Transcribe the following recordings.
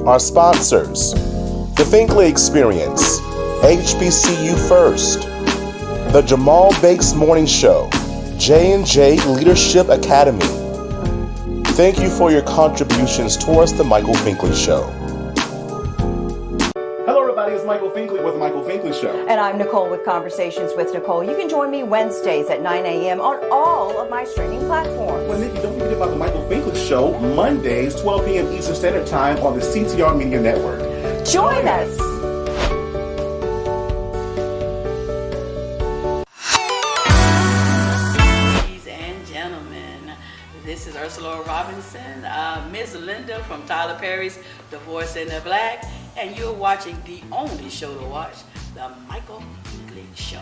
Our sponsors: the Finkley Experience, HBCU First, the Jamal Bakes Morning Show, J&J Leadership Academy. Thank you for your contributions towards the Michael Finkley Show. Hello everybody, it's Michael Finkley with the Michael Finkley Show. And I'm Nicole with Conversations with Nicole. You can join me Wednesdays at 9 a.m. on all of my streaming platforms. Well, Nikki, don't forget about the Michael Finkley Show, Mondays, 12 p.m. Eastern Standard Time on the CTR Media Network. Join us. Ladies and gentlemen, this is Ursula Robinson, Miss Linda from Tyler Perry's Divorce in the Black, and you're watching the only show to watch, the Michael Finkley Show.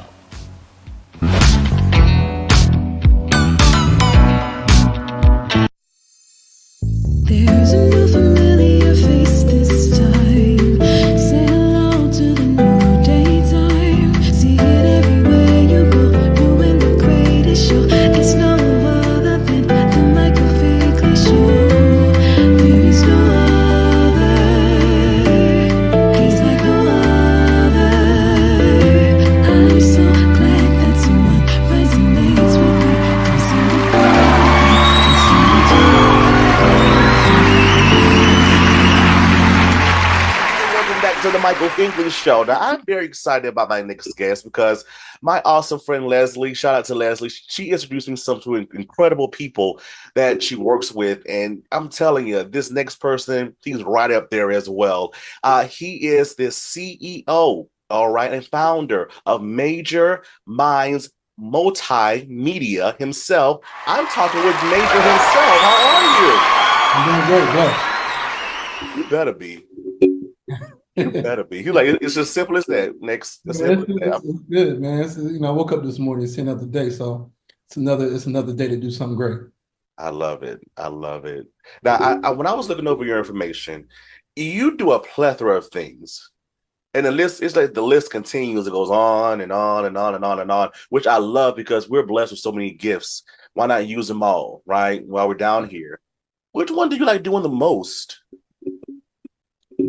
There's a new familiar face this time. Say hello to the new daytime. See it everywhere you go, doing the greatest show. It's no other than the Michael Finkley Show. There is no other. He's like no other. I'm so glad that someone resonates with me. Come see the Welcome back to the Michael Finkley Show. Now, I'm very excited about my next guest because my awesome friend Leslie, shout out to Leslie, she introduced me to incredible people that she works with. And I'm telling you, this next person, he's right up there as well. He is the CEO, all right, and founder of Major Mindz Media himself. I'm talking with Major himself. How are I'm doing great, bless. you? You better be. You better be. He's like, it's as simple as that. Next, It's simple as that. good, man. I woke up this morning, it's another day, so it's another day to do something great. I love it. I love it. Now, I when I was looking over your information, you do a plethora of things. And the list, it's like the list continues. It goes on and on and on and on and on, which I love because we're blessed with so many gifts. Why not use them all, right? While we're down here. Which one do you like doing the most?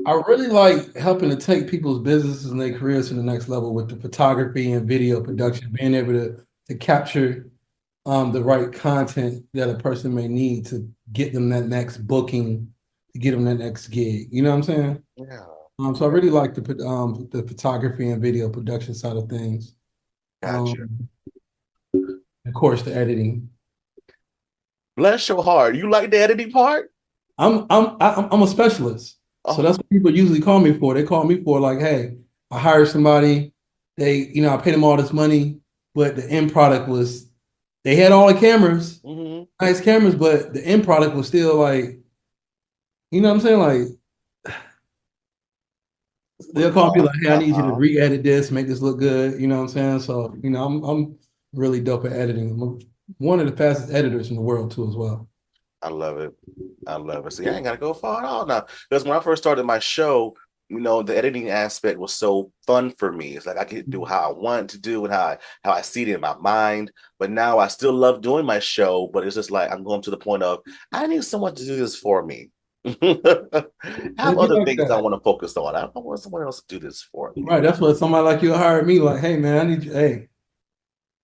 I really like helping to take people's businesses and their careers to the next level with the photography and video production, being able to capture the right content that a person may need to get them that next booking, to get them that next gig. You know what I'm saying? Yeah. So I really like the photography and video production side of things. Gotcha. Of course, the editing. Bless your heart. You like the editing part? I'm a specialist. So that's what people usually call me for. They call me for like, hey, I hired somebody. I paid them all this money, but the end product was, they had all the cameras, nice cameras, but the end product was still like, you know what I'm saying? Like, they'll call me like, hey, I need you to re-edit this, make this look good. You know what I'm saying? So, I'm really dope at editing. I'm one of the fastest editors in the world too, as well. I love it. I love it. See, I ain't got to go far at all now. Because when I first started my show, the editing aspect was so fun for me. It's like I could do how I want to do and how I see it in my mind. But now I still love doing my show, but it's just like I'm going to the point of, I need someone to do this for me. I have other things I want to focus on. I don't want someone else to do this for me. Right. That's what somebody like you hired me. Like, hey, man, I need you. Hey,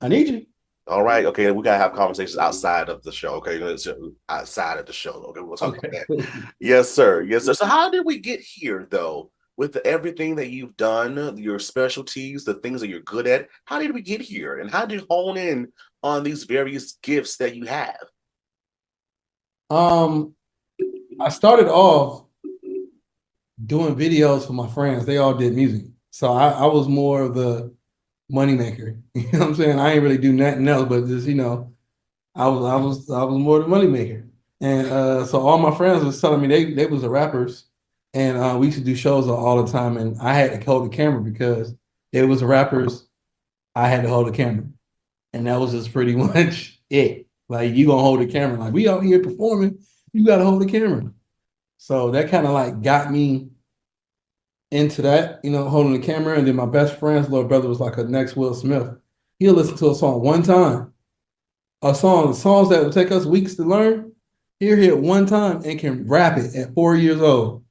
I need you. All right, okay, we gotta have conversations outside of the show. Okay, outside of the show. Okay, we'll talk about that. Yes, sir. Yes, sir. So, how did we get here, though? With everything that you've done, your specialties, the things that you're good at, how did we get here, and how did you hone in on these various gifts that you have? I started off doing videos for my friends. They all did music, so I was more of the moneymaker. You know what I'm saying? I ain't really do nothing else, but just, I was more the moneymaker. And so all my friends was telling me they was the rappers, and we used to do shows all the time, and I had to hold the camera because they was the rappers, I had to hold the camera. And that was just pretty much it. Like, you gonna hold the camera. Like, we out here performing, you gotta hold the camera. So that kind of like got me into that, holding the camera. And then my best friend's little brother was like a next Will Smith. He'll listen to a song one time. Songs that would take us weeks to learn, he'll hear it one time and can rap it at 4 years old.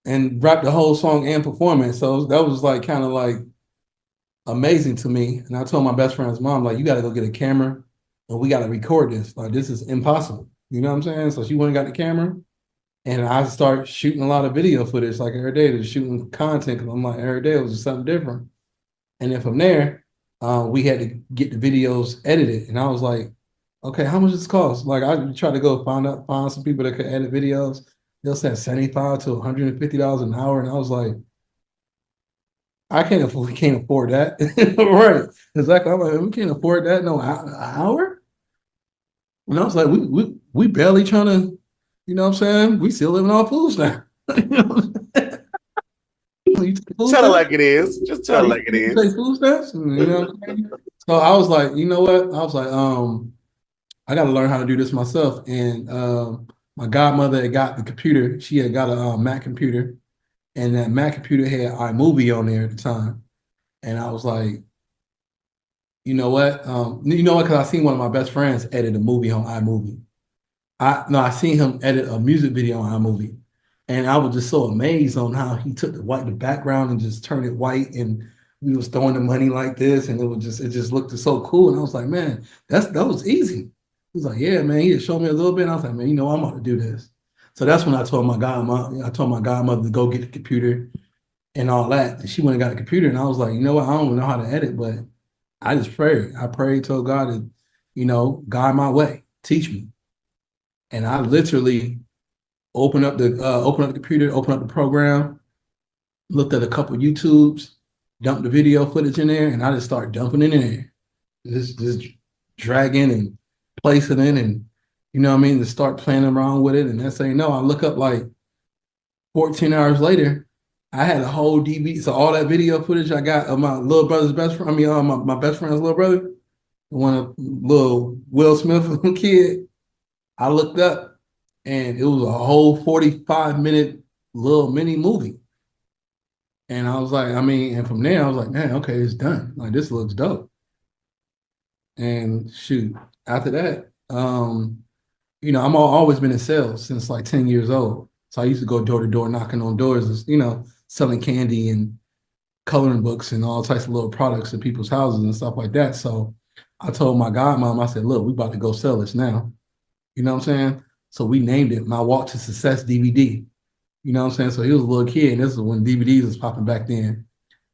and rap the whole song and perform it. So that was like kind of like amazing to me. And I told my best friend's mom, like, you got to go get a camera and we got to record this. Like, this is impossible. You know what I'm saying? So she went and got the camera and I started shooting a lot of video footage like every day, to shooting content. Cause I'm like, every day it was just something different. And then from there, we had to get the videos edited. And I was like, okay, how much does this cost? Like, I tried to go find some people that could edit videos. They'll say $75 to $150 an hour. And I was like, we can't afford that. Right. Exactly. I'm like, we can't afford that. No, an hour? And I was like, we barely trying to, you know what I'm saying? We still living off food stamps. Tell it like it is. Just tell it like it is. Take food stamps, you know what I'm saying? So I was like, you know what? I was like, I got to learn how to do this myself. And my godmother had got the computer. She had got a Mac computer, and that Mac computer had iMovie on there at the time. And I was like, you know what? Because I seen one of my best friends edit a movie on iMovie. I seen him edit a music video on iMovie, and I was just so amazed on how he took the background and just turned it white, and we was throwing the money like this, and it just looked so cool. And I was like, man, that was easy. He was like, yeah, man. He just showed me a little bit, and I was like, man, I'm about to do this. So that's when I told my godmother to go get the computer and all that. And she went and got a computer, and I was like, you know what? I don't even know how to edit, but I just prayed. I prayed, told God to, guide my way, teach me. And I literally opened up the computer, opened up the program, looked at a couple YouTubes, dumped the video footage in there, and I just started dumping it in there. Just dragging and placing it, and to start playing around with it. And that's saying no, I look up like 14 hours later, I had a whole DVD. So all that video footage I got of my little brother's best friend, my best friend's little brother, one of little Will Smith kid, I looked up and it was a whole 45-minute little mini movie. And I was like, and from there I was like, man, okay, it's done. Like, this looks dope. And shoot, after that, I'm always been in sales since like 10 years old. So I used to go door to door, knocking on doors, selling candy and coloring books and all types of little products to people's houses and stuff like that. So I told my godmom, I said, look, we about to go sell this now. You know what I'm saying? So we named it My Walk to Success DVD. You know what I'm saying? So he was a little kid, and this is when DVDs was popping back then.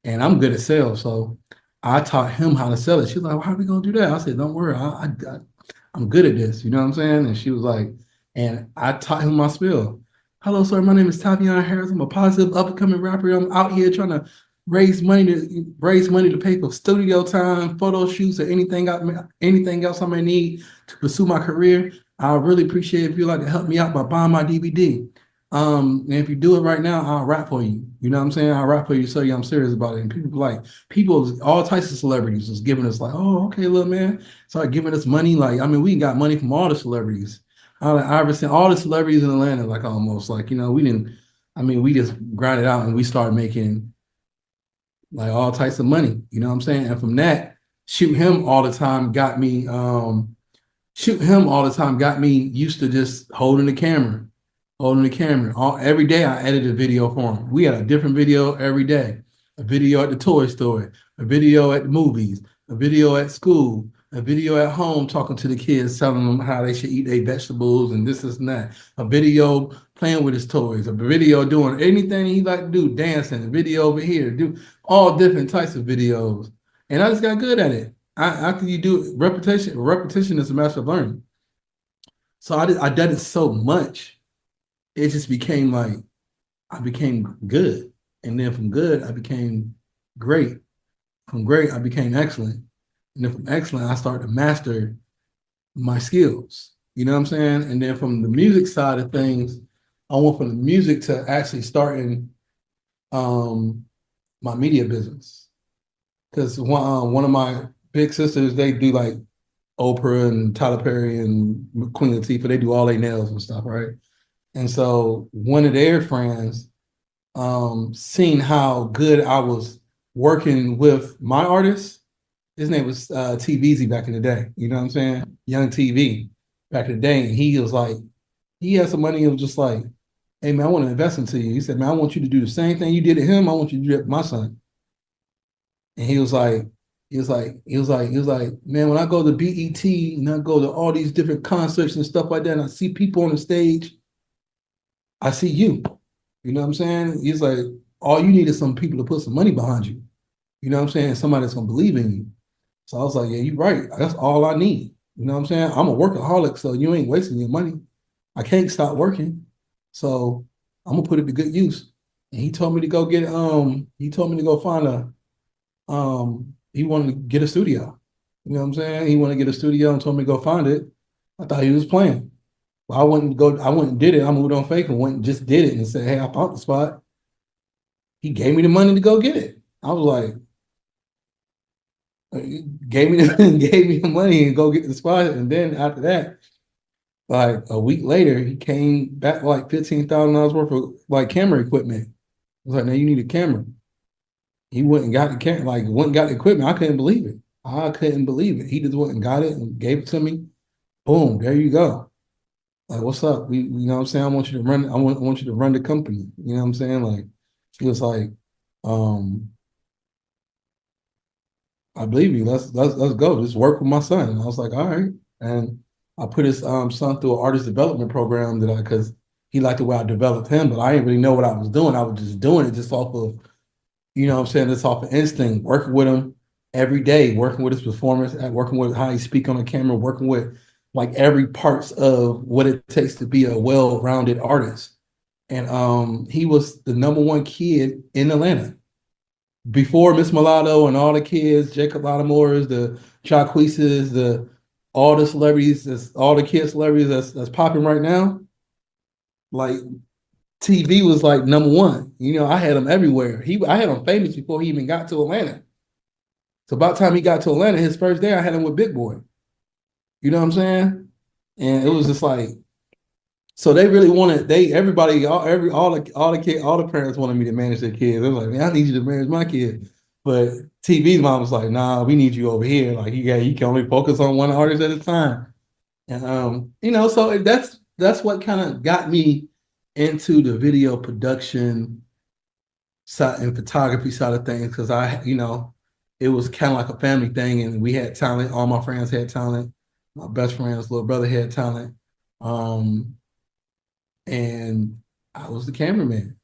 And I'm good at sales, so I taught him how to sell it. She was like, well, how are we going to do that? I said, don't worry, I'm good at this. You know what I'm saying? And she was like, and I taught him my spiel. Hello, sir. My name is Tavion Harris. I'm a positive up-and-coming rapper. I'm out here trying to raise money to pay for studio time, photo shoots, or anything else I may need to pursue my career. I really appreciate if you'd like to help me out by buying my DVD. And if you do it right now, I'll rap for you. You know what I'm saying? I'll rap for you, so I'm serious about it. And people, all types of celebrities was giving us like, oh, okay, little man. Started giving us money. Like, we got money from all the celebrities. Iverson, all the celebrities in Atlanta, like almost like, we just grinded out and we started making like all types of money. You know what I'm saying? And from that, shoot him all the time got me used to just holding the camera. Every day I edited a video for him. We had a different video every day. A video at the toy store, a video at the movies, a video at school, a video at home talking to the kids, telling them how they should eat their vegetables and this and that. A video playing with his toys, a video doing anything he like to do, dancing, a video over here, do all different types of videos. And I just got good at it. After you do repetition is a master of learning. So I did it so much, it just became like, I became good. And then from good, I became great. From great, I became excellent. And then from excellent, I started to master my skills. You know what I'm saying? And then from the music side of things, I went from the music to actually starting my media business. Because one of my big sisters, they do like Oprah and Tyler Perry and Queen Latifah. They do all their nails and stuff, right? And so one of their friends seen how good I was working with my artists. His name was T-Beezy back in the day. You know what I'm saying? Young TV back in the day. And he was like, he had some money. It was just like, hey man, I want to invest into you. He said, man, I want you to do the same thing you did to him. I want you to do it to my son. And he was like, man, when I go to BET and I go to all these different concerts and stuff like that, and I see people on the stage, I see you. You know what I'm saying? He's like, all you need is some people to put some money behind you. You know what I'm saying? Somebody that's gonna believe in you. So I was like, yeah, you're right. That's all I need. You know what I'm saying? I'm a workaholic, so you ain't wasting your money. I can't stop working. So I'm gonna put it to good use. And he told me to go get he told me to go find he wanted to get a studio. You know what I'm saying? He wanted to get a studio and told me to go find it. I thought he was playing. Well, I went and did it. I moved on fake and went and just did it and said, hey, I found the spot. He gave me the money to go get it. I was like, gave me the money and go get the spot. And then after that, like a week later, he came back like $15,000 worth of like camera equipment. I was like, now you need a camera. He went and got the camera, like went and got the equipment. I couldn't believe it. I couldn't believe it. He just went and got it and gave it to me. Boom, there you go. Like, what's up? You know what I'm saying? I want you to run, I want you to run the company. You know what I'm saying? Like, he was like, I believe you. Let's go. Just work with my son. And I was like, all right. And I put his son through an artist development program because he liked the way I developed him, but I didn't really know what I was doing. I was just doing it just off of, you know what I'm saying, just off of instinct, working with him every day, working with his performance, working with how he speak on the camera, working with like every parts of what it takes to be a well-rounded artist. And he was the #1 kid in Atlanta. Before Miss Mulatto and all the kids, Jacob Lattimore's, the Jacquees's, all the celebrities, all the kid celebrities that's popping right now, like TV was like #1. You know, I had him everywhere. I had him famous before he even got to Atlanta. So about the time he got to Atlanta, his first day, I had him with Big Boy. You know what I'm saying? And it was just like, so they really wanted, everybody, all the parents wanted me to manage their kids. They was like, man, I need you to manage my kid. But TV's mom was like, nah, we need you over here. Like, you can only focus on one artist at a time. And you know, so that's what kind of got me into the video production side and photography side of things, because it was kind of like a family thing, and we had talent. All my friends had talent. My best friend's little brother had talent. And I was the cameraman,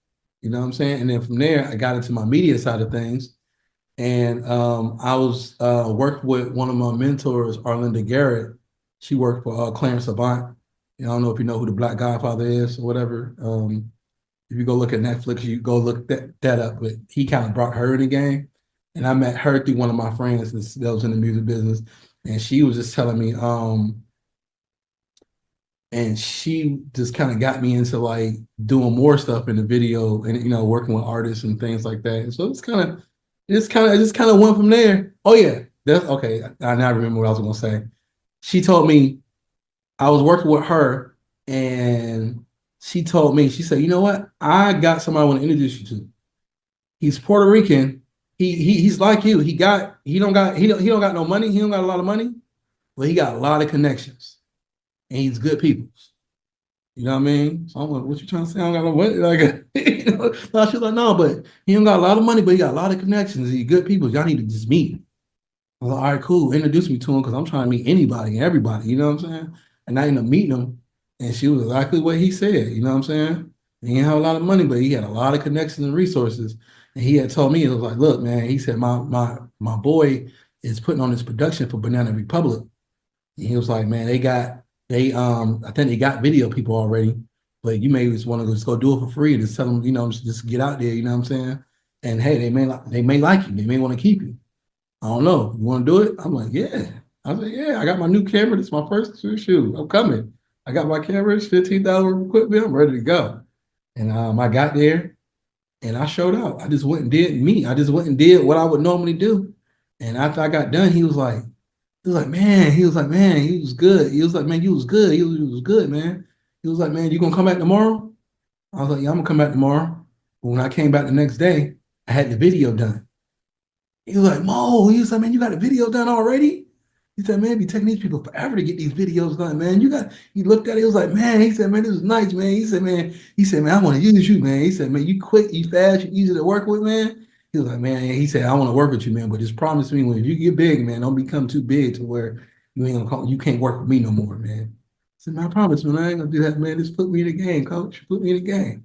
you know what I'm saying? And then from there, I got into my media side of things. And I was worked with one of my mentors, Arlinda Garrett. She worked for Clarence Avant. I don't know if you know who the Black Godfather is or whatever. If you go look at Netflix, you go look that up. But he kind of brought her in the game. And I met her through one of my friends that was in the music business. And she was just telling me, and she just kind of got me into like doing more stuff in the video and, working with artists and things like that. And so it just kind of went from there. Oh yeah, that's okay. I now remember what I was going to say. She told me, I was working with her, and she told me, she said, you know what? I got somebody I want to introduce you to. He's Puerto Rican. He's like you. He don't got no money. He don't got a lot of money, but he got a lot of connections, and he's good people. You know what I mean? So I'm like, what you trying to say? I don't got no money. Like, no, she's like, no, but he don't got a lot of money, but he got a lot of connections. He's good people. Y'all need to just meet. I was like, all right, cool. Introduce me to him, because I'm trying to meet anybody and everybody. You know what I'm saying? And I ended up meeting him, and she was exactly what he said. You know what I'm saying? He didn't have a lot of money, but he had a lot of connections and resources. And he had told me, it was like, look, man, he said, my boy is putting on this production for Banana Republic. And he was like, man, I think they got video people already, but you may just want to just go do it for free and just tell them, just get out there, you know what I'm saying? And hey, they may like you, they may want to keep you. I don't know. You want to do it? I'm like, yeah. I said, yeah, I got my new camera. This is my first shoot. I'm coming. I got my camera, it's $15 equipment. I'm ready to go. And I got there and I showed up. I just went and did me. I just went and did what I would normally do. And after I got done, he was like, man, he was good. He was like, man, you was good. He was good, man. He was like, man, you gonna come back tomorrow? I was like, yeah, I'm gonna come back tomorrow. But when I came back the next day, I had the video done. He was like, Mo, he was like, man, you got the video done already? He said, man, it be taking these people forever to get these videos done, man. He looked at it, he was like, man, he said, man, this is nice, man. He said, man, I want to use you, man. He said, man, you quick, you fast, you easy to work with, man. He was like, man, he said, I want to work with you, man, but just promise me when you get big, man, don't become too big to where you can't work with me no more, man. I said, man, I promise, man, I ain't gonna do that, man. Just put me in the game, coach. Put me in the game.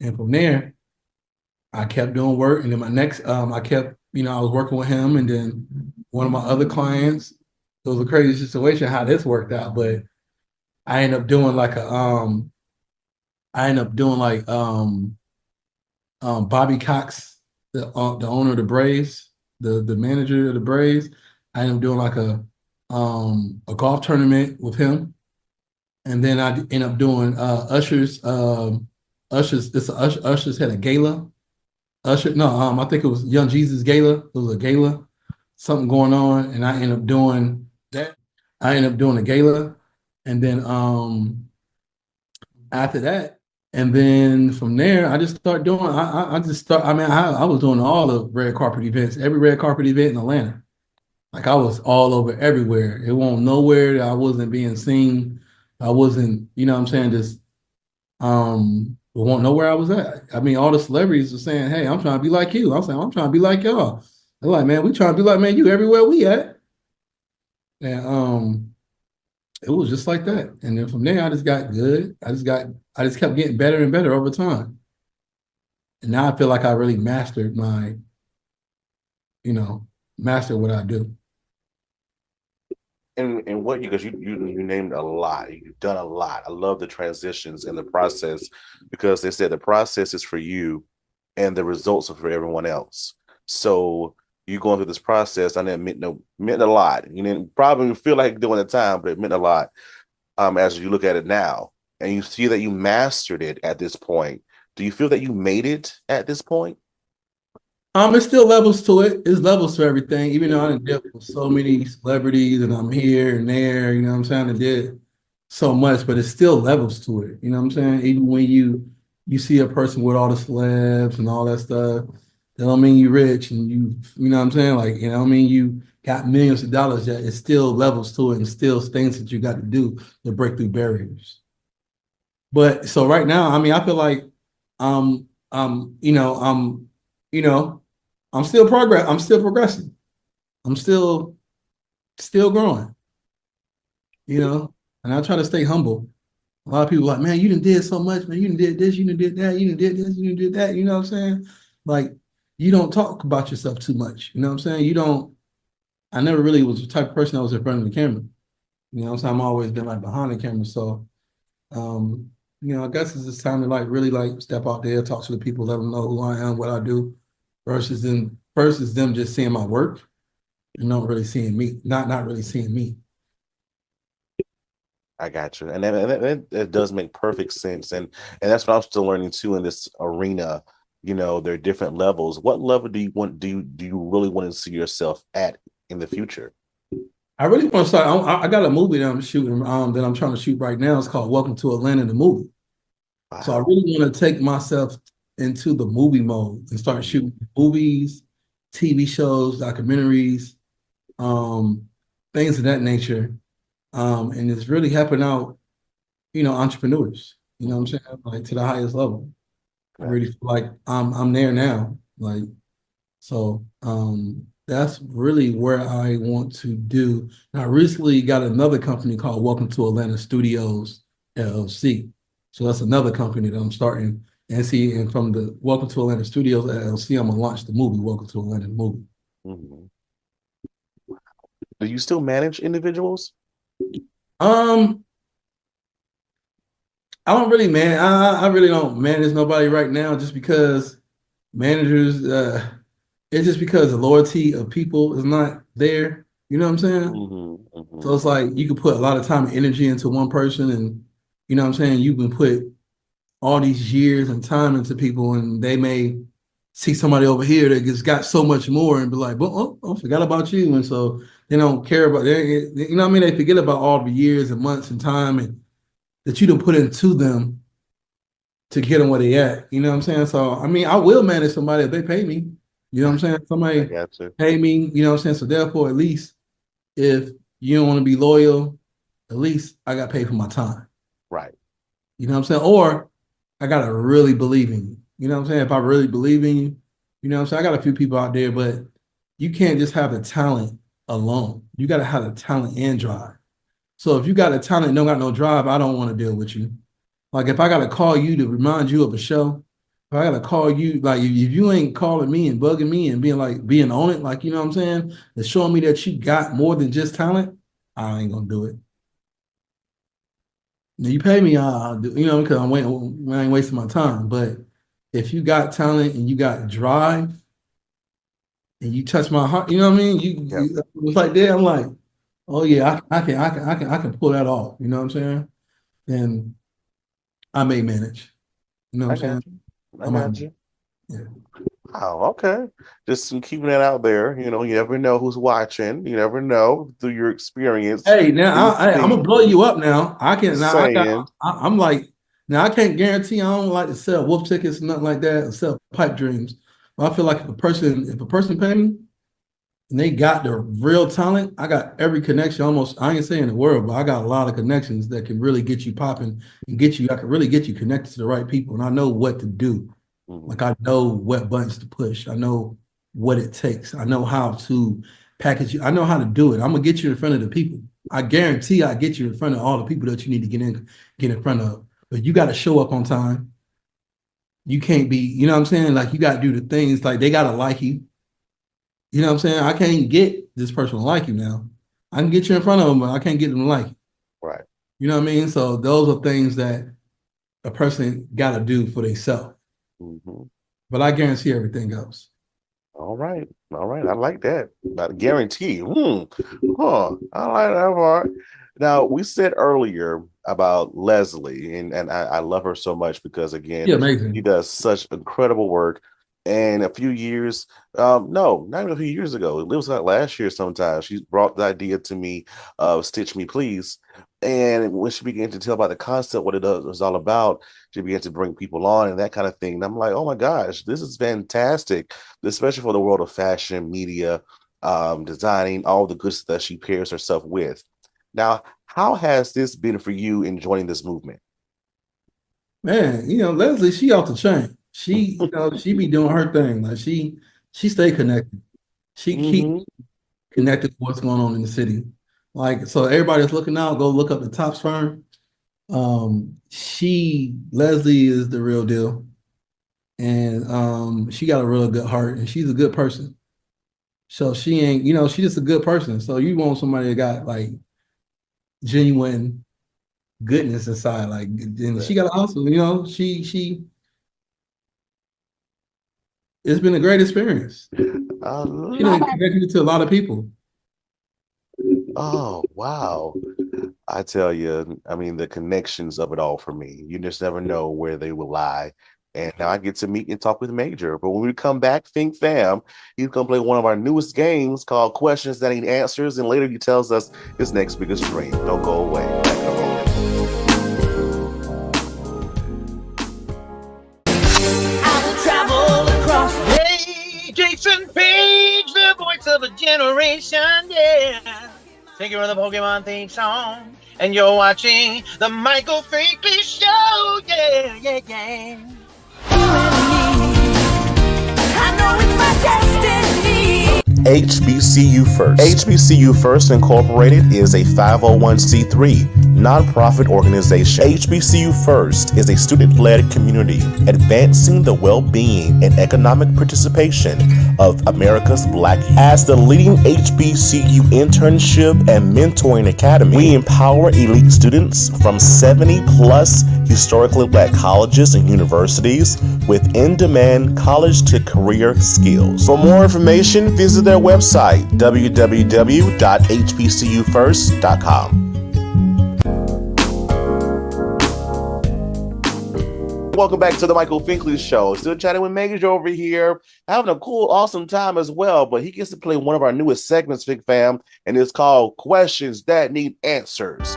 And from there, I kept doing work. And then my next, I kept, I was working with him. And then one of my other clients, it was a crazy situation how this worked out, but I ended up doing like Bobby Cox, the owner of the Braves, the manager of the Braves. I ended up doing like a golf tournament with him. And then I ended up doing Usher's Usher's had a gala. I think it was Young Jesus Gala. It was a gala, something going on, and I ended up doing that. I ended up doing a gala, and then after that, and then from there, I just started doing. I just start. I mean, I was doing all the red carpet events, every red carpet event in Atlanta. Like I was all over everywhere. It won't nowhere that I wasn't being seen. I wasn't, you know what I'm saying, just won't know where I was at. I mean, all the celebrities were saying, hey, I'm trying to be like you. I'm saying, I'm trying to be like y'all. They're like, man, we trying to be like, man, you everywhere we at. And it was just like that. And then from there, I just got good. I just kept getting better and better over time. And now I feel like I really mastered master what I do. And what because you named a lot. You've done a lot. I love the transitions and the process because they said the process is for you and the results are for everyone else. So you going through this process, I know it meant a lot. You didn't probably feel like doing at the time, but it meant a lot as you look at it now. And you see that you mastered it at this point. Do you feel that you made it at this point? It's still levels to it. It's levels to everything. Even though I done dealt with so many celebrities and I'm here and there, you know what I'm saying? I did so much, but it's still levels to it. You know what I'm saying? Even when you see a person with all the celebs and all that stuff, that don't mean you rich and you know what I'm saying? Like, you know what I mean? You got millions of dollars, that it's still levels to it and still things that you got to do to break through barriers. But so right now, I mean, I feel like I'm still I'm still progressing. I'm still growing, and I try to stay humble. A lot of people are like, man, you done did so much, man. You done did this, you done did that, you done did this, you done did that. You know what I'm saying? Like, you don't talk about yourself too much. You know what I'm saying? I never really was the type of person that was in front of the camera. You know what I'm saying? I'm always been like behind the camera. So, I guess it's just time to really step out there, talk to the people, let them know who I am, what I do, versus them just seeing my work and not really seeing me, not really seeing me. I got you, and that does make perfect sense, and that's what I'm still learning too in this arena. There are different levels. What level do you really want to see yourself at in the future? I really want to start. I got a movie that I'm shooting, that I'm trying to shoot right now. It's called Welcome to Atlanta, the movie. Wow. So I really want to take myself into the movie mode and start shooting movies, TV shows, documentaries, things of that nature. And it's really helping out, entrepreneurs, you know what I'm saying? Like to the highest level. I really feel like I'm there now. Like, so that's really where I want to do. And I recently got another company called Welcome to Atlanta Studios, LLC. So that's another company that I'm starting. And from the Welcome to Atlanta Studios LLC, I'm gonna launch the movie Welcome to Atlanta, the movie. Mm-hmm. Do you still manage individuals? I don't really I really don't manage nobody right now, just because managers, it's just because the loyalty of people is not there. You know what I'm saying? Mm-hmm, mm-hmm. So it's like you can put a lot of time and energy into one person, and you know what I'm saying? You can put all these years and time into people, and they may see somebody over here that just got so much more and be like, well, I forgot about you. And so they don't care about, you know what I mean? They forget about all the years and months and time and that you done put into them to get them where they at. You know what I'm saying? So, I mean, I will manage somebody if they pay me. You know what I'm saying? Somebody pay me, you know what I'm saying? So therefore, at least if you don't want to be loyal, at least I got paid for my time. Right. You know what I'm saying? Or I gotta really believe in you. You know what I'm saying? If I really believe in you, you know what I'm saying? I got a few people out there, but you can't just have the talent alone. You gotta have the talent and drive. So if you got a talent and don't got no drive, I don't want to deal with you. Like if I gotta call you to remind you of a show, if I gotta call you, like if you ain't calling me and bugging me and being on it, like you know what I'm saying, and showing me that you got more than just talent, I ain't gonna do it. Now you pay me, I'll do, you know, because I ain't wasting my time. But if you got talent and you got drive and you touch my heart, you know what I mean? It's like that. I'm like, oh yeah, I can pull that off. You know what I'm saying? And I may manage. You know what I'm saying? I got you. Yeah. Oh, okay. Just keeping that out there. You know, you never know who's watching. You never know through your experience. Hey, now I'm gonna blow you up. Now I can. Now saying. I'm like, now I can't guarantee. I don't like to sell wolf tickets, nothing like that, or sell pipe dreams. But I feel like if a person pay me, and they got the real talent, I got every connection. Almost, I ain't saying the world, but I got a lot of connections that can really get you popping and get you. I can really get you connected to the right people, and I know what to do. Like I know what buttons to push. I know what it takes. I know how to package you. I know how to do it. I'm gonna get you in front of the people. I guarantee I get you in front of all the people that you need to get in front of. But you got to show up on time. You can't be, you know what I'm saying? Like you got to do the things like they gotta like you. You know what I'm saying? I can't get this person to like you now. I can get you in front of them, but I can't get them to like you. Right. You know what I mean? So those are things that a person got to do for themselves. But I guarantee everything else. All right. I like that. I guarantee. I like that part. Now, we said earlier about Leslie, and I love her so much because, again, amazing. She does such incredible work. And a few years, no, not even a few years ago, it was like last year sometime, she brought the idea to me of Stitch Me Please. And when she began to tell about the concept, what it was all about, she began to bring people on and that kind of thing. And I'm like, oh my gosh, this is fantastic, especially for the world of fashion, media, designing, all the good stuff she pairs herself with. Now, how has this been for you in joining this movement? Man, Leslie, she off the chain. She, she be doing her thing. Like she stay connected. She keep connected to what's going on in the city. Like, so everybody that's looking out, go look up the Tops firm. Leslie is the real deal. And she got a real good heart and she's a good person. So she ain't, she's just a good person. So you want somebody that got like genuine goodness inside. Like, and she got to hustle, it's been a great experience. She done connected to a lot of people. Oh, wow. I tell you, I mean, the connections of it all for me, you just never know where they will lie. And now I get to meet and talk with Major. But when we come back, Fink Fam, he's going to play one of our newest games called Questions That Ain't Answers. And later he tells us his next biggest dream. Don't go away. I will travel across Jason Page, the voice of a generation, yeah. Singer of the Pokemon theme song, and you're watching the Michael Finkley Show, yeah. I know it's my destiny. HBCU First. HBCU First Incorporated is a 501c3 nonprofit organization. HBCU First is a student-led community advancing the well-being and economic participation of America's Black youth. As the leading HBCU internship and mentoring academy, we empower elite students from 70-plus historically Black colleges and universities with in-demand college-to-career skills. For more information, visit their website, www.hbcufirst.com. Welcome back to the Michael Finkley Show. Still chatting with Major over here, having a cool, awesome time as well. But he gets to play one of our newest segments, Fink Fam, and it's called Questions That Need Answers.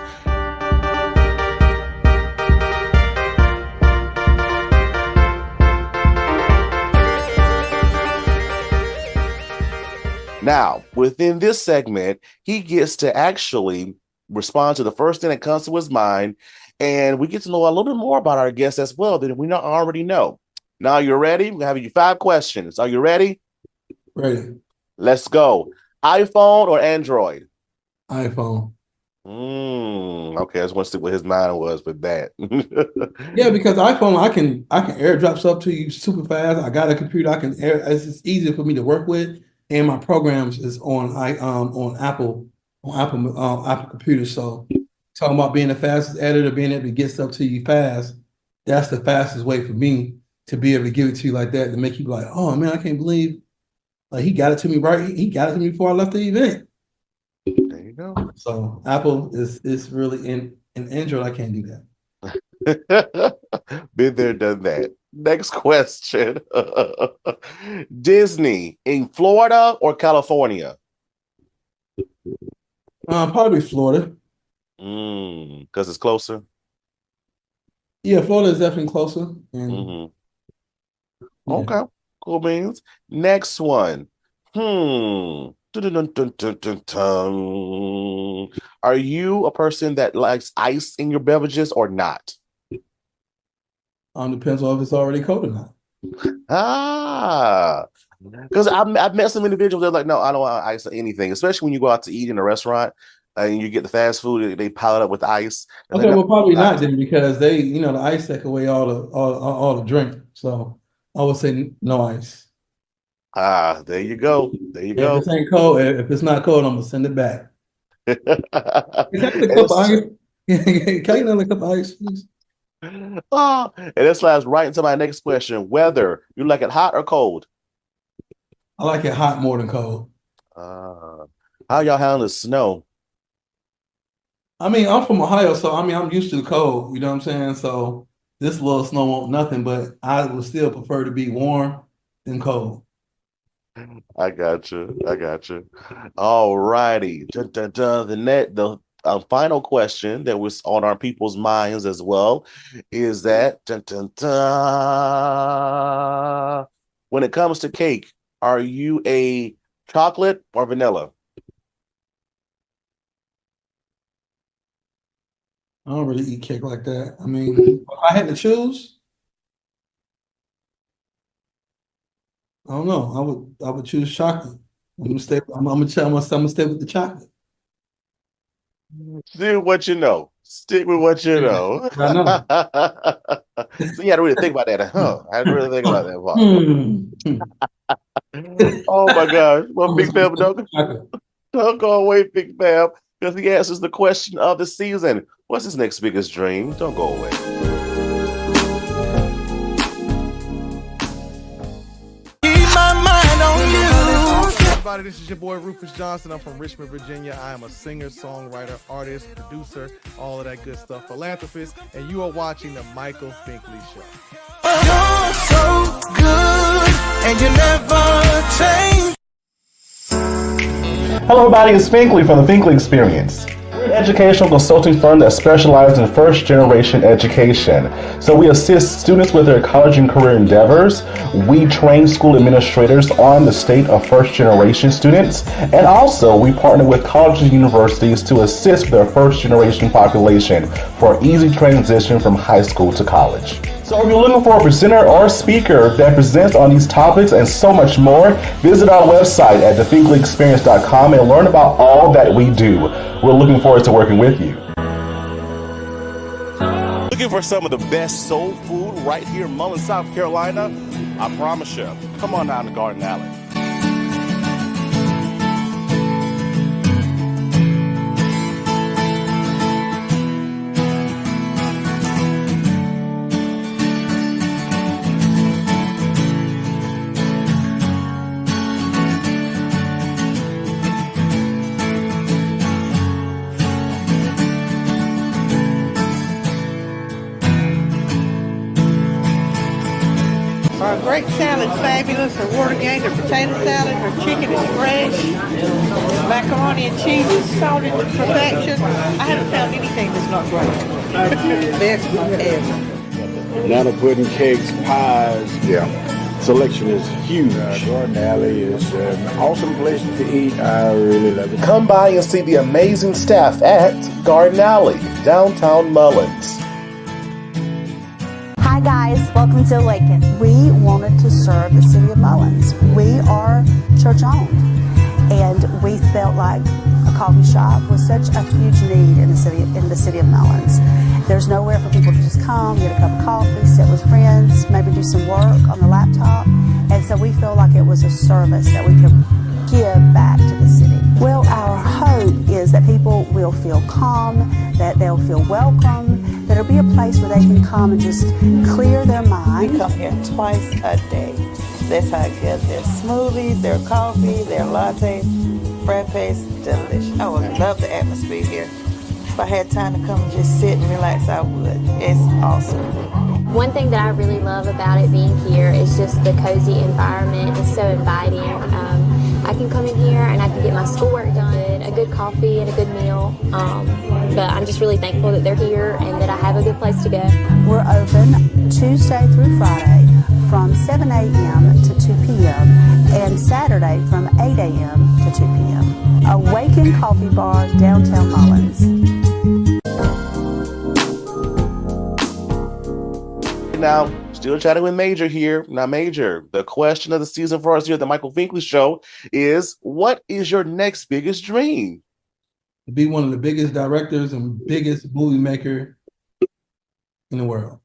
Now, within this segment, he gets to actually respond to the first thing that comes to his mind, and we get to know a little bit more about our guests as well than we not already know. Now, you're ready? We're having you 5 questions. Are you ready? Ready. Let's go. iPhone or Android? iPhone. Okay, I just want to see what his mind was with that. Yeah, because iPhone, I can airdrop stuff to you super fast. I got a computer. It's just easier for me to work with, and my programs is on Apple computers. So talking about being the fastest editor, being able to get stuff to you fast, that's the fastest way for me to be able to give it to you like that, to make you like, oh man, I can't believe like he got it to me right. He got it to me before I left the event. There you go. So Apple is really in Android. I can't do that. Been there, done that. Next question. Disney in Florida or California? Probably Florida. Because it's closer. Yeah, Florida is definitely closer. And yeah. Okay, cool beans. Next one. Are you a person that likes ice in your beverages or not? Depends on if it's already cold or not. Because I've met some individuals that are like, no, I don't want ice or anything, especially when you go out to eat in a restaurant and you get the fast food, they pile it up with ice. Okay, well, probably not then, because they, the ice take away all the drink. So I would say no ice. There you go. There you go. If it ain't cold, if it's not cold, I'm gonna send it back. Can I get a cup of ice? Can I get another cup of ice, please? And this slides right into my next question. Weather, you like it hot or cold? I like it hot more than cold. How y'all handle the snow? I mean, I'm from Ohio, so I'm used to the cold, you know what I'm saying? So this little snow won't nothing, but I would still prefer to be warm than cold. I got you. All righty. The final question that was on our people's minds as well is that when it comes to cake, are you a chocolate or vanilla? I don't really eat cake like that. I mean, if I had to choose, I don't know. I would choose chocolate. I'm gonna stay with the chocolate. Stick with what you know. Stick with what you know. I know. So you had to really think about that, huh? I had to really think about that part. Oh my gosh. Well, Big Fab, don't go away, Big Fab, because he answers the question of the season. What's his next biggest dream? Don't go away. Everybody, this is your boy Rufus Johnson. I'm from Richmond, Virginia. I am a singer, songwriter, artist, producer, all of that good stuff, philanthropist, and you are watching the Michael Finkley Show. You're so good, and you never change. Hello, everybody. It's Finkley from the Finkley Experience. We're an educational consulting firm that specializes in first-generation education. So we assist students with their college and career endeavors. We train school administrators on the state of first-generation students. And also, we partner with colleges and universities to assist their first-generation population for easy transition from high school to college. So if you're looking for a presenter or speaker that presents on these topics and so much more, visit our website at thefinkleyexperience.com and learn about all that we do. We're looking forward to working with you. Looking for some of the best soul food right here in Mullen, South Carolina? I promise you. Come on down to Garden Alley. Our grape salad's fabulous. Our water gate, our potato salad, our chicken is fresh. Macaroni and cheese is salted to perfection. I haven't found anything that's not great. Best ever. Banana pudding, cakes, pies. Yeah. selection is huge. Garden Alley is an awesome place to eat. I really love it. Come by and see the amazing staff at Garden Alley, downtown Mullins. Hi guys, welcome to Awaken. We wanted to serve the city of Mullins. We are church owned, and we felt like a coffee shop was such a huge need in the city of Mullins. There's nowhere for people to just come, get a cup of coffee, sit with friends, maybe do some work on the laptop. And so we feel like it was a service that we could give back to the city. Well, our hope is that people will feel calm, that they'll feel welcome, that it'll be a place where they can come and just clear their mind. We come here twice a day. That's how good their smoothies, their coffee, their lattes, frappes, delicious. I would love the atmosphere here. If I had time to come and just sit and relax, I would. It's awesome. One thing that I really love about it being here is just the cozy environment. It's so inviting. I can come in here and I can get my schoolwork done, a good coffee and a good meal. But I'm just really thankful that they're here and that I have a good place to go. We're open Tuesday through Friday from 7 a.m. to 2 p.m. and Saturday from 8 a.m. to 2 p.m. Awaken Coffee Bar, downtown Mullins. Now, still chatting with Major here. Now, Major, the question of the season for us here at the Michael Finkley Show is, what is your next biggest dream? To be one of the biggest directors and biggest movie maker in the world.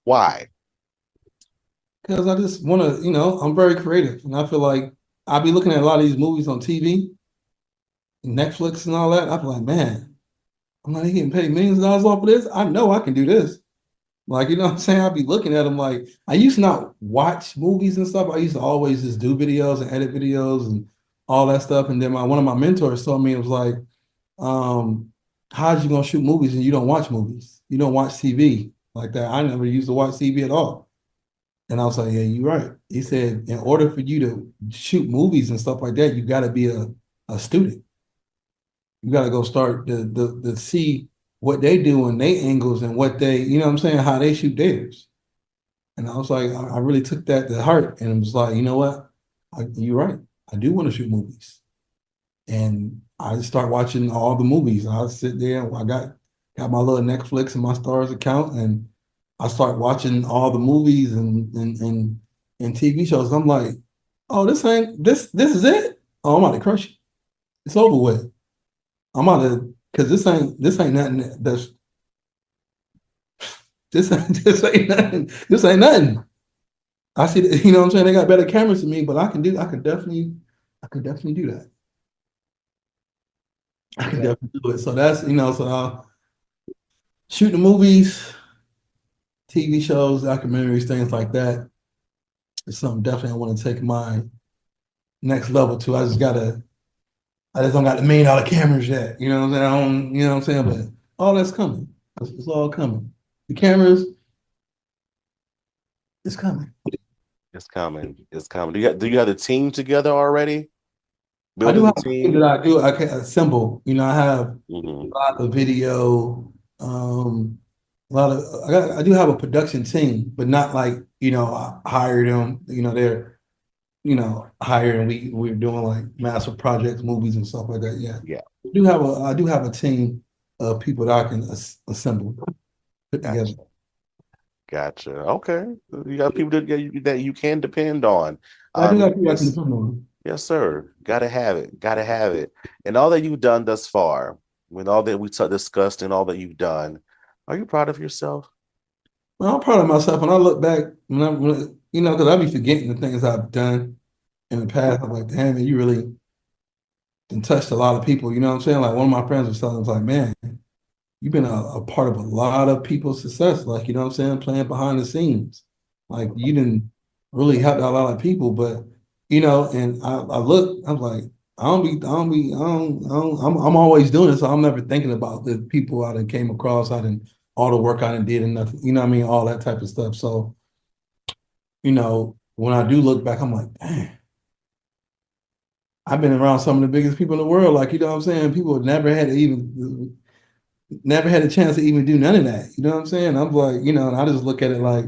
Why? Because I just want to, I'm very creative. And I feel like I'll be looking at a lot of these movies on TV, Netflix and all that. I feel like, man, I'm not getting paid millions of dollars off of this. I know I can do this. Like, you know what I'm saying? I'll be looking at them like, I used to not watch movies and stuff. I used to always just do videos and edit videos and all that stuff. And then one of my mentors told me, it was like, how's you going to shoot movies and you don't watch movies? You don't watch TV like that. I never used to watch TV at all. And I was like, yeah, you're right. He said, in order for you to shoot movies and stuff like that, you got to be a student. You got to go start to see what they do and their angles and what they, you know what I'm saying, how they shoot theirs. And I was like, I really took that to heart and it was like, you know what? You're right. I do want to shoot movies. And I just start watching all the movies. I sit there, I got my little Netflix and my Stars account, and I start watching all the movies and TV shows. I'm like, oh, this is it? Oh, I'm about to crush it. It's over with. I'm about to, because this ain't nothing this ain't nothing. I see that, you know what I'm saying? They got better cameras than me, but I could definitely do that. I could definitely do it. So that's, so I'll shoot the movies, TV shows, documentaries, things like that. It's something definitely I want to take my next level to. I just don't got the $1 million cameras yet. You know what I'm saying? I don't, you know what I'm saying? But all that's coming. It's all coming. The cameras, it's coming. It's coming. It's coming. Do you have the team together already? I do have a team that I can assemble. I have a lot of video, I do have a production team, but not like, I hired them, they're hired and we're doing like massive projects, movies and stuff like that. Yeah. Yeah. I do have a team of people that I can assemble, put together. Gotcha. Okay. You got people that you can depend on. I do have people I can depend on. Yes, sir. Gotta have it. Gotta have it. And all that you've done thus far, with all that we discussed and all that you've done, are you proud of yourself? Well, I'm proud of myself. When I look back, because I be forgetting the things I've done in the past. I'm like, damn, man, you really touched a lot of people. You know what I'm saying? Like one of my friends was telling me, was like, man, you've been a part of a lot of people's success. Like, you know what I'm saying? Playing behind the scenes. Like you didn't really help out a lot of people, but and I look, I'm like, I'm always doing it. So I'm never thinking about the people I done came across, all the work I done did and nothing, you know what I mean? All that type of stuff. So, when I do look back, I'm like, dang, I've been around some of the biggest people in the world. Like, you know what I'm saying? People never had a chance to even do none of that. You know what I'm saying? I'm like, and I just look at it like,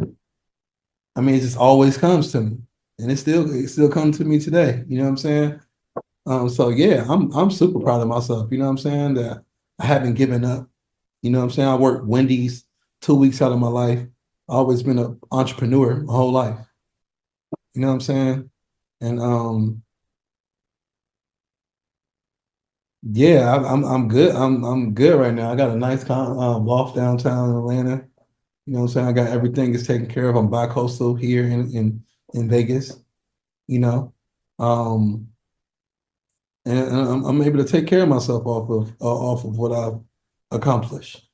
I mean, it just always comes to me, and it still comes to me today. You know what I'm saying? So yeah, I'm super proud of myself. You know what I'm saying? That I haven't given up. You know what I'm saying? I worked Wendy's 2 weeks out of my life. I always been an entrepreneur my whole life. You know what I'm saying? And yeah, I'm good. I'm good right now. I got a nice loft downtown in Atlanta. You know what I'm saying? I got everything is taken care of. I'm bi-coastal here in Vegas. You know, um, and I'm able to take care of myself off of what I've accomplished.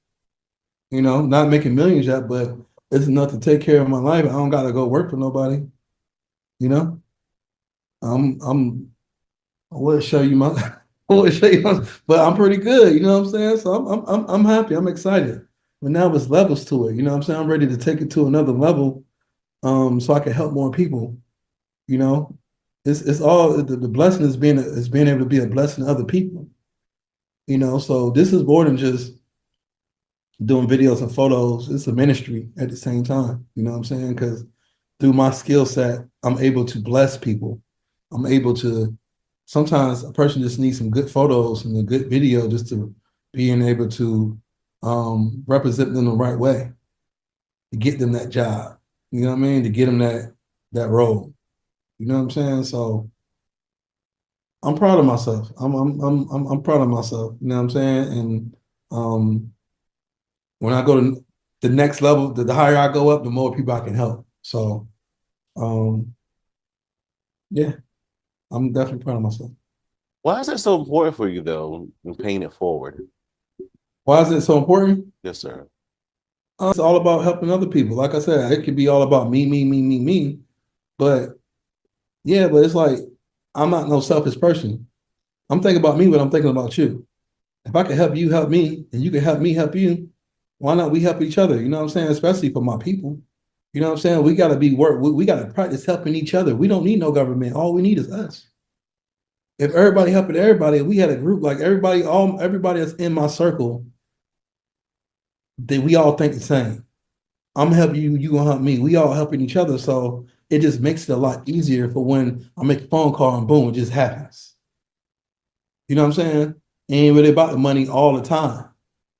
You know, not making millions yet, but it's enough to take care of my life. I don't gotta go work for nobody. You know, I'm I will show you my I will show you my, but I'm pretty good. You know what I'm saying? So I'm happy. I'm excited. But now there's levels to it. You know what I'm saying? I'm ready to take it to another level. So I can help more people. You know, it's all the blessing is being able to be a blessing to other people. You know, so this is more than just doing videos and photos. It's a ministry at the same time. You know what I'm saying? Because through my skill set, I'm able to bless people. I'm able to. Sometimes a person just needs some good photos and a good video just to being able to represent them the right way to get them that job. You know what I mean? To get them that role. You know what I'm saying? So I'm proud of myself. I'm proud of myself. You know what I'm saying? And when I go to the next level, the higher I go up, the more people I can help. So um, yeah, I'm definitely proud of myself. Why is that so important for you, though, in paying it forward? Why is it so important? Yes, sir. It's all about helping other people. Like I said, it could be all about me. But yeah, but it's like I'm not no selfish person. I'm thinking about me, but I'm thinking about you. If I can help you, help me, and you can help me, help you, why not we help each other? You know what I'm saying? Especially for my people. You know what I'm saying? We got to be work. We got to practice helping each other. We don't need no government. All we need is us. If everybody helping everybody, if we had a group like everybody that's in my circle, that we all think the same. I'm gonna help you, you gonna help me. We all helping each other. So it just makes it a lot easier for when I make a phone call and boom, it just happens. You know what I'm saying? Ain't really about the money all the time.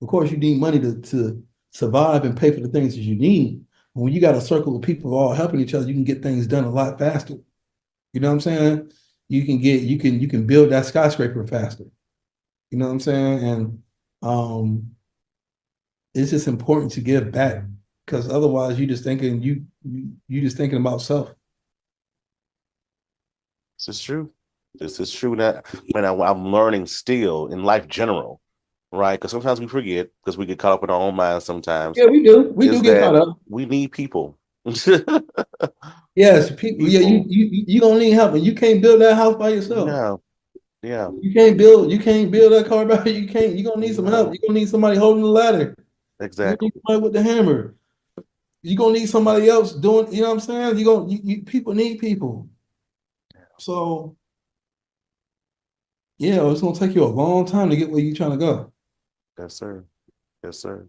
Of course, you need money to survive and pay for the things that you need. When you got a circle of people all helping each other, you can get things done a lot faster. You know what I'm saying? You can build that skyscraper faster. You know what I'm saying? And it's just important to give back because otherwise you just thinking about self. This is true. This is true. That when I'm learning still in life general, right? Because sometimes we forget because we get caught up in our own minds sometimes. Yeah, we do. We do get caught up. We need people. Yes, people. Yeah, you gonna need help, and you can't build that house by yourself. No. Yeah. You can't build that car by you can't. You're gonna need some help. You're gonna need somebody holding the ladder. Exactly. You somebody with the hammer. You're gonna need somebody else doing, you know what I'm saying? People need people. So yeah, it's gonna take you a long time to get where you're trying to go. Yes, sir. Yes, sir.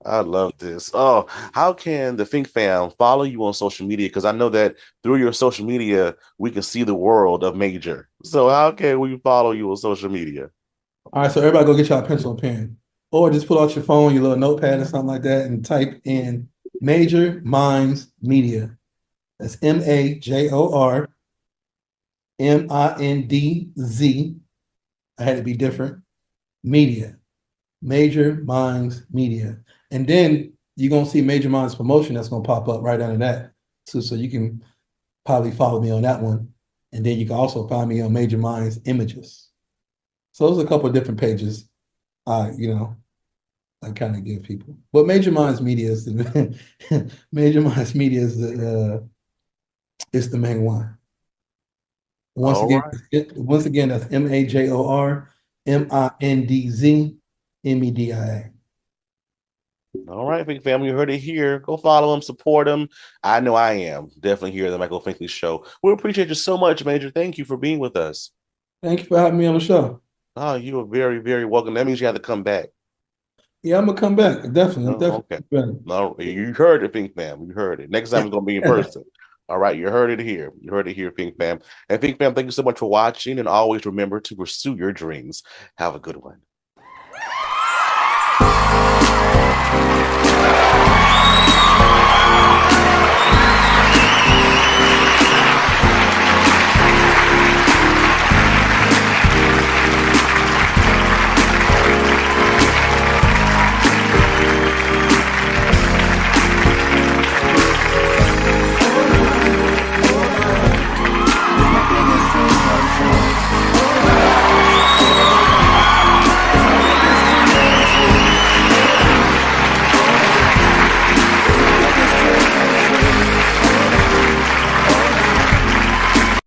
I love this. Oh, how can the Fink fam follow you on social media? Because I know that through your social media, we can see the world of Major. So how can we follow you on social media? All right, so everybody go get y'all a pencil and pen. Or just pull out your phone, your little notepad or something like that, and type in Major Mindz Media. That's MajorMindz. I had to be different. Media. Major Mindz Media. And then you're going to see Major Mindz Promotion that's going to pop up right under that. So you can probably follow me on that one. And then you can also find me on Major Mindz Images. So there's a couple of different pages I kind of give people. But Major Mindz Media is the Major Mindz Media is it's the main one. Once again, that's MajorMindz All right, Fink family, you heard it here. Go follow him, support him. I know I am definitely here at the Michael Finkley Show. We appreciate you so much, Major. Thank you for being with us. Thank you for having me on the show. Oh, you are very, very welcome. That means you have to come back. Yeah, I'm gonna come back. Definitely. I'm Oh, definitely okay. back. No, you heard it, Pink Fam. You heard it. Next time it's gonna be in person. All right, you heard it here. You heard it here, Pink Fam. And Pink Fam, thank you so much for watching. And always remember to pursue your dreams. Have a good one.